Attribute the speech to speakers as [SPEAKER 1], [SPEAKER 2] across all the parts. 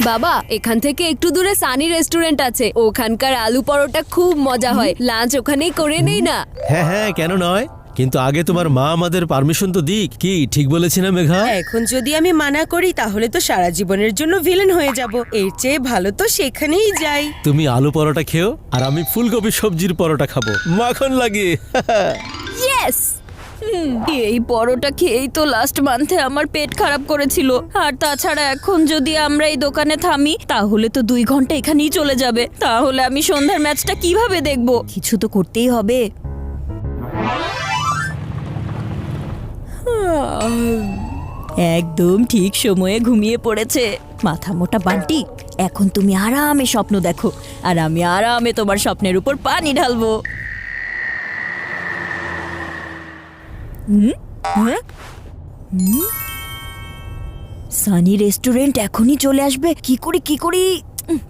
[SPEAKER 1] বাবা এখান থেকে একটু দূরে সানি রেস্টুরেন্ট আছে, ওখানকার আলু পরোটা খুব মজা হয়, লাঞ্চ ওখানেই করে নেই না?
[SPEAKER 2] হ্যাঁ হ্যাঁ, কেন নয়, কিন্তু আগে তোমার মা আমাদের পারমিশন তো দিক। কি ঠিক বলেছি না মেঘা?
[SPEAKER 3] এখন যদি আমি মানা করি তাহলে তো সারা জীবনের জন্য ভিলেন হয়ে যাব। এর চেয়ে ভালো তো সেখানেই যাই।
[SPEAKER 2] তুমি আলু পরোটা খেও আর আমি ফুলকপি সবজির পরোটা খাবো মাখন লাগিয়ে।
[SPEAKER 1] ইয়েস! এই পরোটা খেয়েই তো লাস্ট মান্থে আমার পেট খারাপ করেছিল। আর তাছাড়া এখন যদি আমরা এই দোকানে থামি তাহলে তো 2 ঘন্টা এখানেই চলে যাবে। তাহলে আমি সন্ধ্যার ম্যাচটা কিভাবে দেখব? কিছু তো করতেই হবে। একদম ঠিক সময়ে ঘুমিয়ে পড়েছে মাথা মোটা বান্টি। এখন তুমি আরামে স্বপ্ন দেখো আর আমি আরামে তোমার স্বপ্নের উপর পানি ঢালবো। সানি রেস্টুরেন্ট এখনই চলে আসবে।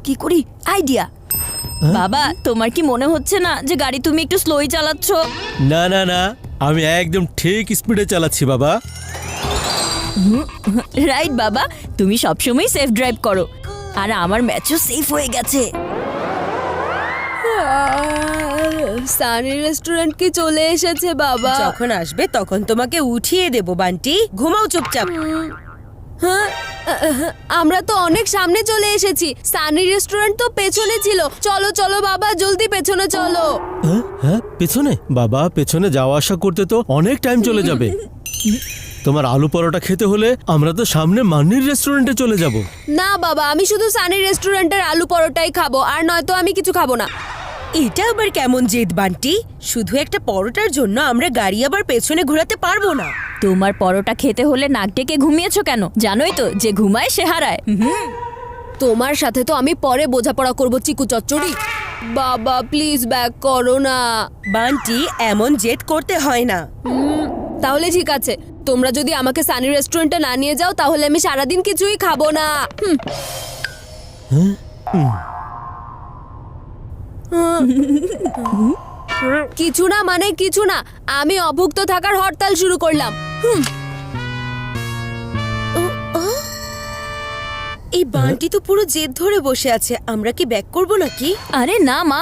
[SPEAKER 1] কি করি আইডিয়া। বাবা তোমার কি মনে হচ্ছে না যে গাড়ি তুমি একটু স্লোই চালাচ্ছ?
[SPEAKER 2] না না না, আমি একদম ঠিক স্পিডে চালাচ্ছি বাবা।
[SPEAKER 1] রাইট বাবা, তুমি সবসময় সেফ ড্রাইভ করো আর আমার ম্যাচও সেফ হয়ে গেছে। সানি রেস্টুরেন্ট কি চলে এসেছে বাবা?
[SPEAKER 3] যখন আসবে তখন তোমাকে উঠিয়ে দেব বান্টি, ঘুমাও চুপচাপ।
[SPEAKER 1] হ্যাঁ, আমরা তো অনেক সামনে চলে এসেছি। সানি রেস্টুরেন্ট তো পেছনে ছিল। চলো চলো বাবা, জলদি পেছনে চলো।
[SPEAKER 2] হ্যাঁ পেছনে? বাবা পেছনে যাওয়া আসা করতে তো অনেক টাইম চলে যাবে। তোমার আলু পরোটা খেতে হলে আমরা তো সামনে মান্নির রেস্টুরেন্টে চলে যাব।
[SPEAKER 1] না বাবা, আমি শুধু সানি রেস্টুরেন্টের আলু পরোটাই খাবো, আর নয়তো আমি কিছু খাবো না।
[SPEAKER 3] এটা আবার কেমন জেদ বান্টি? শুধু একটা পরোটার জন্য আমরা গাড়ি আবার পেছনে ঘোরাতে পারবো না।
[SPEAKER 1] তোমার পরোটা খেতে হলে নাক ডেকে ঘুমিয়েছো কেন? জানোই তো যে ঘুমায় সে হারায়। তোমার সাথে তো আমি পরে বোঝাপড়া করবো চিকু চচ্চড়ি। বাবা প্লিজ ব্যাক করো না।
[SPEAKER 3] বান্টি এমন জেদ করতে হয় না।
[SPEAKER 1] তাহলে ঠিক আছে, তোমরা যদি আমাকে সানি রেস্টুরেন্টে না নিয়ে যাও তাহলে আমি সারাদিন কিছুই খাবো না। কিছু না মানে কিছু না, আমি অভুক্ত থাকার হরতাল শুরু করলাম।
[SPEAKER 3] এই বান্টি তো পুরো জেদ ধরে বসে আছে। আমরা কি ব্যাক করব নাকি?
[SPEAKER 1] আরে না মা,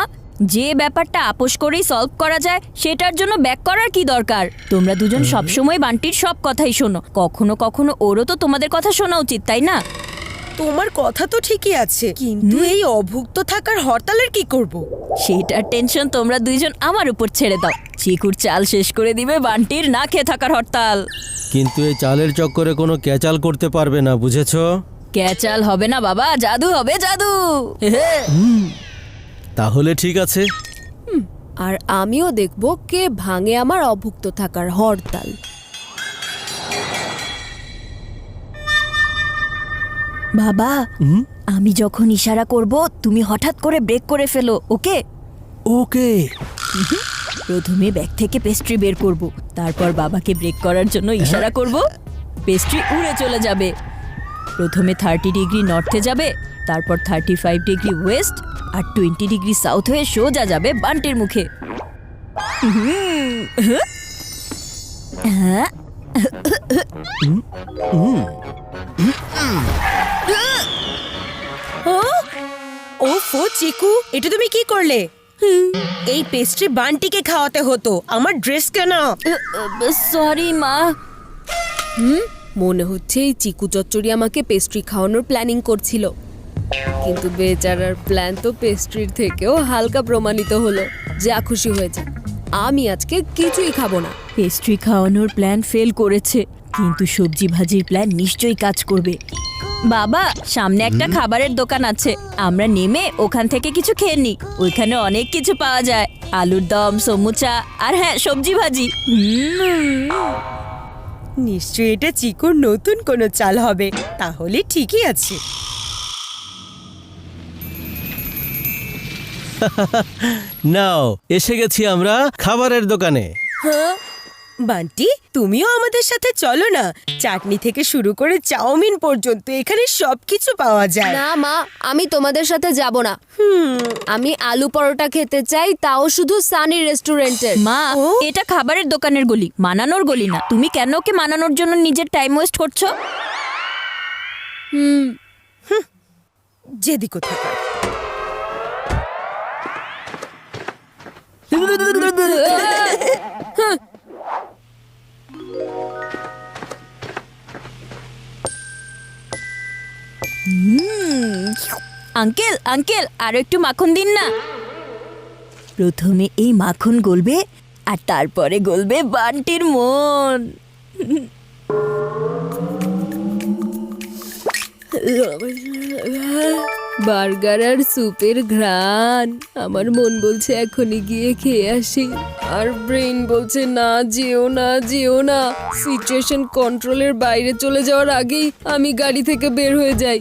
[SPEAKER 1] যে ব্যাপারটা আপোষ করেই সলভ করা যায় সেটার জন্য ব্যাক করার কি দরকার? তোমরা দুজন সবসময় বান্টির সব কথাই শোনো, কখনো কখনো ওরও তো তোমাদের কথা শোনা উচিত, তাই না?
[SPEAKER 3] তোমার কথা তো ঠিকই আছে, কিন্তু এই অভুক্ত থাকার হরতালের কি করব?
[SPEAKER 1] সেটার টেনশন তোমরা দুইজন আমার উপর ছেড়ে দাও। চিকুর চাল শেষ করে দিবে বান্টির না খেয়ে থাকার হরতাল।
[SPEAKER 2] কিন্তু এই চালের চক্করে কোনো ক্যাচাল করতে পারবে না, বুঝেছো?
[SPEAKER 1] ক্যাচাল হবে না বাবা, জাদু হবে, জাদু।
[SPEAKER 2] তাহলে ঠিক আছে।
[SPEAKER 1] আর আমিও দেখব কে ভাঙে আমার অভুক্ত থাকার হরতাল। বাবা আমি যখন ইশারা করব তুমি হঠাৎ করে ব্রেক করে ফেলো, ওকে?
[SPEAKER 2] ওকে।
[SPEAKER 1] প্রথমে ব্যাগ থেকে পেস্ট্রি বের করব, তারপর বাবাকে ব্রেক করার জন্য ইশারা করব, পেস্ট্রি উড়ে চলে যাবে। প্রথমে 30 ডিগ্রি নর্থে যাবে, তারপর 35 ডিগ্রি ওয়েস্ট আর 20 ডিগ্রি সাউথ হয়ে সোজা যাবে বান্টির মুখে। হ্যাঁ
[SPEAKER 3] ওফো চিকু, এটা তুমি কি করলে? এই পেস্ট্রি বান্টিকে খাওয়াতে হতো, আমার ড্রেস কেন?
[SPEAKER 1] সরি মা। মনে হচ্ছে এই চিকু চচ্চড়ি আমাকে পেস্ট্রি খাওয়ানোর প্ল্যানিং করছিল, কিন্তু বেচারার প্ল্যান তো পেস্ট্রির থেকেও হালকা প্রমাণিত হলো। যা খুশি হয়েছে, আমি আজকে কিছুই খাবো না। পেস্ট্রি খাওয়ানোর প্ল্যান ফেল করেছে, কিন্তু সবজি ভাজির প্ল্যান নিশ্চয়ই কাজ করবে। বাবা সামনে একটা খাবারের দোকান আছে, আমরা নেমে ওখান থেকে কিছু খেয়ে নিই। ওইখানে অনেক কিছু পাওয়া যায়, আলুর দম, সমুচা আর হ্যাঁ সবজি ভাজি।
[SPEAKER 3] নিশ্চয়ই এটা চিকুর নতুন কোনো চাল হবে, তাহলে ঠিকই আছে।
[SPEAKER 2] নাও এসে গেছি আমরা খাবারের দোকানে।
[SPEAKER 3] বান্টি তুমিও আমাদের সাথে চলো না, চাটনি থেকে শুরু করে চাউমিন পর্যন্ত এখানে সবকিছু পাওয়া যায়।
[SPEAKER 1] না মা, আমি তোমাদের সাথে যাব না। আমি আলু পরোটা খেতে চাই, তাও শুধু সানি রেস্টুরেন্টের। মা এটা খাবারের দোকানের গলি, মানানোর গলি না। তুমি কেন ওকে মানানোর জন্য নিজের টাইম ওয়েস্ট করছো?
[SPEAKER 3] জেদি কোথাকার।
[SPEAKER 4] আঙ্কেল আঙ্কেল আরো একটু মাখন দিন না। প্রথমে এই মাখন গলবে আর তারপরে গলবে বান্টির মন।
[SPEAKER 1] বার্গার আর স্যুপের ঘ্রাণ, আমার মন বলছে এখনই গিয়ে খেয়ে আসি, আর ব্রেন বলছে না যেও না যেও না। সিচুয়েশন কন্ট্রোলের বাইরে চলে যাওয়ার আগেই আমি গাড়ি থেকে বের হয়ে যাই।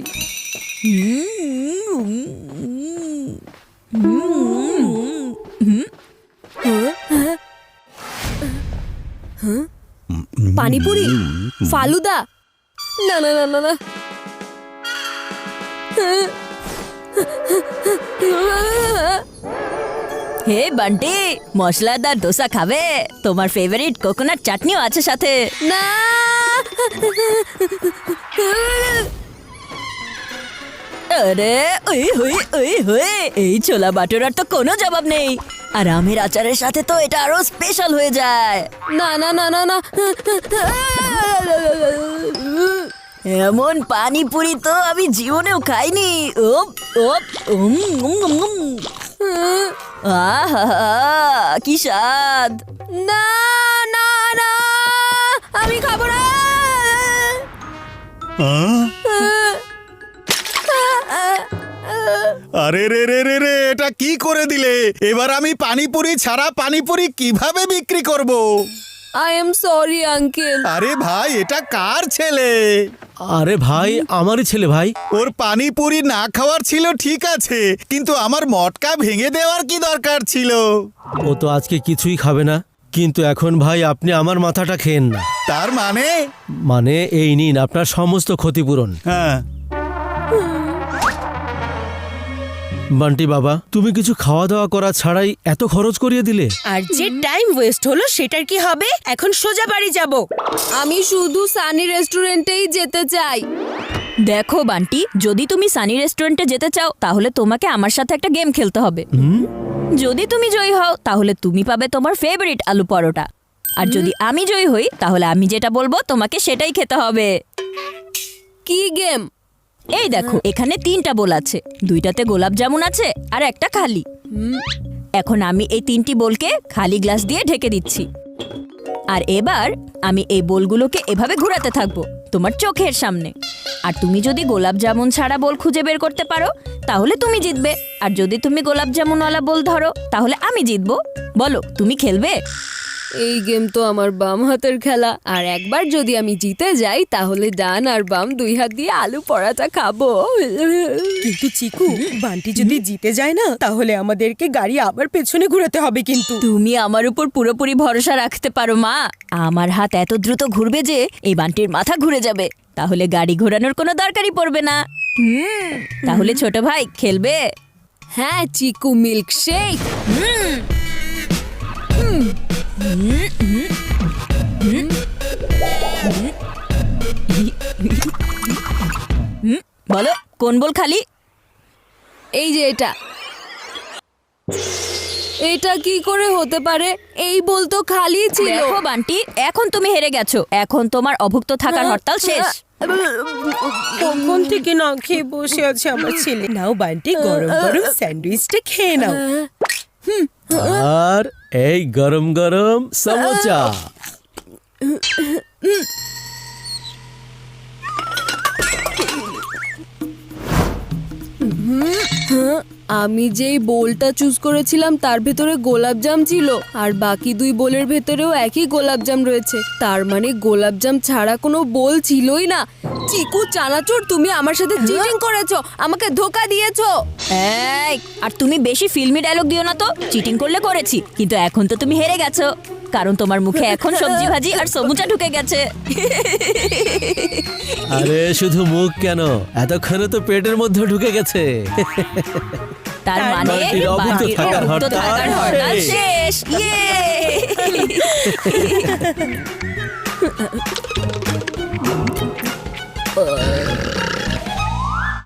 [SPEAKER 1] পানিপুরি, ফালুদা, না না না না না।
[SPEAKER 4] হে বান্টি, মশলাদার দোসা খাবে? তোমার ফেভারিট কোকোনাট চাটনিও আছে সাথে।
[SPEAKER 1] না
[SPEAKER 4] আরে ওই হই ওই হই, এই ছোলা বাটোরার তো কোনো জবাব নেই, আর আমের আচারের সাথে তো এটা আরো স্পেশাল হয়ে যায়।
[SPEAKER 1] না না না না না।
[SPEAKER 4] এমন পানিপুরি তো আমি জীবনেও খাইনি। ওপ ওপ আহা কি স্বাদ।
[SPEAKER 1] না না না, আমি খাবো না।
[SPEAKER 5] আরে রে রে রে রে, এটা কি করে দিলে? এবার আমি পানিপুরি ছাড়া পানিপুরি কিভাবে বিক্রি করব?
[SPEAKER 1] I am sorry uncle.
[SPEAKER 5] আরে ভাই, এটা কার ছেলে?
[SPEAKER 2] আরে ভাই, আমারই ছেলে ভাই।
[SPEAKER 5] ওর পানিপুরি না খাওয়ার ছিল ঠিক আছে, কিন্তু আমার মটকা ভেঙে দেওয়ার কি দরকার ছিল?
[SPEAKER 2] ও তো আজকে কিছুই খাবে না, কিন্তু এখন ভাই আপনি আমার মাথাটা খেয়েন না।
[SPEAKER 5] তার মানে?
[SPEAKER 2] মানে এই নিন আপনার সমস্ত ক্ষতিপূরণ।
[SPEAKER 5] হ্যাঁ।
[SPEAKER 2] বান্টি বাবা, তুমি কিছু খাওয়া দাওয়া করা ছাড়াই এত খরচ করিয়ে দিলে।
[SPEAKER 3] আর যে টাইম ওয়েস্ট হলো সেটার কি হবে? এখন সোজা বাড়ি যাব।
[SPEAKER 1] আমি শুধু সানি রেস্টুরেন্টেই যেতে চাই।
[SPEAKER 4] দেখো বান্টি, যদি তুমি সানি রেস্টুরেন্টে যেতে চাও তাহলে তোমাকে আমার সাথে একটা গেম খেলতে হবে। যদি তুমি জয়ী হও তাহলে তুমি পাবে তোমার ফেভারিট আলু পরোটা, আর যদি আমি জয়ী হই তাহলে আমি যেটা বলবো তোমাকে সেটাই খেতে হবে।
[SPEAKER 1] কি গেম?
[SPEAKER 4] এই দেখো, এখানে 3টা বোল আছে, 2টাতে গোলাপ জামুন আছে আর একটা খালি। এখন আমি এই 3টি বোলকে খালি গ্লাস দিয়ে ঢেকে দিচ্ছি, আর এবার আমি এই বোলগুলোকে এভাবে ঘোরাতে থাকবো তোমার চোখের সামনে। আর তুমি যদি গোলাপ জামুন ছাড়া বোল খুঁজে বের করতে পারো তাহলে তুমি জিতবে, আর যদি তুমি গোলাপ জামুনওয়ালা বোল ধরো তাহলে আমি জিতবো। বলো, তুমি খেলবে?
[SPEAKER 1] এই গেম তো আমার বাম হাতের খেলা, আর একবার যদি আমি জিতে যাই তাহলে ডান আর বাম 2 হাত দিয়ে আলু পরাটা খাবো।
[SPEAKER 3] কিন্তু চিকু, বান্টি যদি জিতে যায় না তাহলে আমাদেরকে গাড়ি আবার পেছনে ঘুরাতে হবে কিন্তু।
[SPEAKER 4] তুমি আমার উপর পুরোপুরি ভরসা রাখতে পারো মা, আমার হাত এত দ্রুত ঘুরবে যে এই বান্টির মাথা ঘুরে যাবে, তাহলে গাড়ি ঘোরানোর কোনো দরকারই পড়বে না। তাহলে ছোট ভাই খেলবে?
[SPEAKER 1] হ্যাঁ চিকু, মিল্ক শেক।
[SPEAKER 4] বলো কোন বল খালি?
[SPEAKER 1] এই যে এটা। এটা কি করে হতে পারে? এই বল তো খালি ছিল।
[SPEAKER 4] দেখো বান্টি, এখন তুমি হেরে গেছো, এখন তোমার অভুক্ত থাকার হরতাল শেষ।
[SPEAKER 3] কখন থেকে না খেয়ে বসে আছে আমার ছেলে। নাও বান্টি, গরম গরম স্যান্ডউইচটা খেয়ে নাও।
[SPEAKER 2] আর এই গরম গরম সমোসা।
[SPEAKER 1] আমি যেই বোলটা চুজ করেছিলাম তার ভেতরে গোলাপজাম ছিল, আর বাকি 2 বোলের ভেতরেও একই গোলাপজাম রয়েছে। তার মানে গোলাপজাম ছাড়া কোনো বোল ছিলই না। চিকু চানাচুর, তুমি আমার সাথে চিটিং করেছো, আমাকে ধোকা দিয়েছো।
[SPEAKER 4] এই, আর তুমি বেশি ফিল্মি ডায়লগ দিও না তো। চিটিং করলে করেছি, কিন্তু এখন তো তুমি হেরে গেছো, কারণ তোমার মুখে এখন সবজি ভাজি আর সমুচা ঢুকে গেছে।
[SPEAKER 2] আরে শুধু মুখ কেন, এতক্ষণে তো পেটের মধ্যে ঢুকে গেছে।
[SPEAKER 4] তার মানে
[SPEAKER 2] বান্টির অভুক্ত
[SPEAKER 4] বান্টির
[SPEAKER 2] থাকার
[SPEAKER 4] অভুক্ত
[SPEAKER 2] হরতাল
[SPEAKER 4] থাকার হরতাল
[SPEAKER 2] শেষ।
[SPEAKER 4] শেষ। ইয়ে